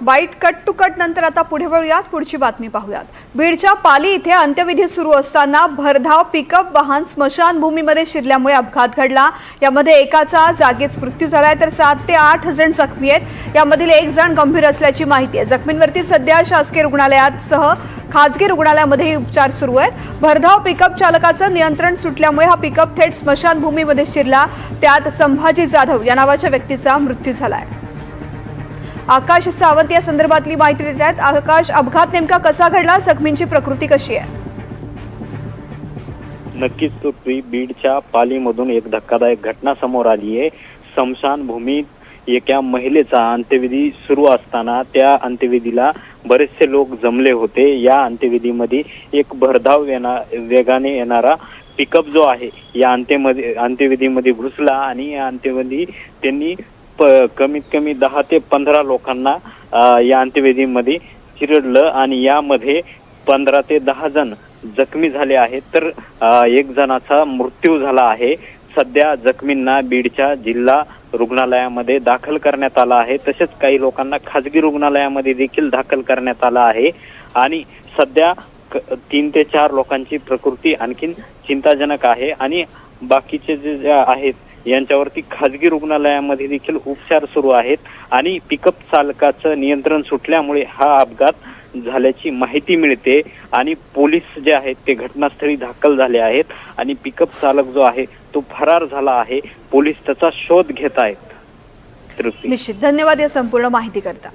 Bite cut to cut नंतर आता पुढे वळूयात, पुढची बातमी पाहूयात। बीडच्या पाली इथे अंत्यविधी सुरू असताना भरधाव पिकअप वाहन स्मशानभूमीमध्ये शिरल्यामुळे अपघात घडला। यामध्ये एकाचा जागीच मृत्यू झालाय तर 7 ते 8 जण जखमी आहेत। यामधील एक जण गंभीर असल्याची माहिती आहे। जखमींवरती सध्या शासकीय रुग्णालयासह खासगी रुग्णालयामध्ये उपचार सुरू आहेत। भरधाव पिकअप चालकाचं नियंत्रण सुटल्यामुळे हा पिकअप थेट स्मशानभूमीमध्ये शिरला। त्यात संभाजी जाधव या नावाच्या व्यक्तीचा मृत्यू झालाय। आकाश सावंत या संदर्भातली माहिती देत आहेत। आकाश, अपघात नेमका कसा घडला, जखमींची प्रकृती कशी आहे? नक्कीच पृथ्वी, बीडच्या पालीमधून एक धक्कादायक घटना समोर आली आहे। स्मशानभूमीत एका महिलेचा अंत्यविधी सुरू असताना त्या अंत्यविधीला बरेचसे लोक जमले होते। या अंत्यविधीमध्ये एक भरधाव वेगाने येणारा पिकअप जो आहे या अंत्यविधीमध्ये घुसला आणि या अंत्यविधी त्यांनी कमीत कमी 10 ते 15 लोकांना या अंत्यविधीमध्ये चिरडलं आणि यामध्ये 15 ते 10 जण जखमी झाले आहेत तर एक जणाचा मृत्यू झाला आहे। सध्या जखमींना बीडच्या जिल्हा रुग्णालयामध्ये दाखल करण्यात आला आहे। तसेच काही लोकांना खासगी रुग्णालयामध्ये देखील दाखल करण्यात आला आहे आणि सध्या 3 ते 4 लोकांची प्रकृती आणखीन चिंताजनक आहे आणि बाकीचे जे आहेत यांच्यावरती खासगी रुग्णालयामध्ये देखील उपचार सुरू आहेत आणि पिकअप चालकाचं नियंत्रण सुटल्यामुळे हा अपघात झाल्याची माहिती मिळते आणि पोलीस जे आहेत ते घटनास्थळी दाखल झाले आहेत आणि पिकअप चालक जो आहे तो फरार झाला आहे। पोलीस त्याचा शोध घेत आहेत। निश्चित, धन्यवाद या संपूर्ण माहिती करता।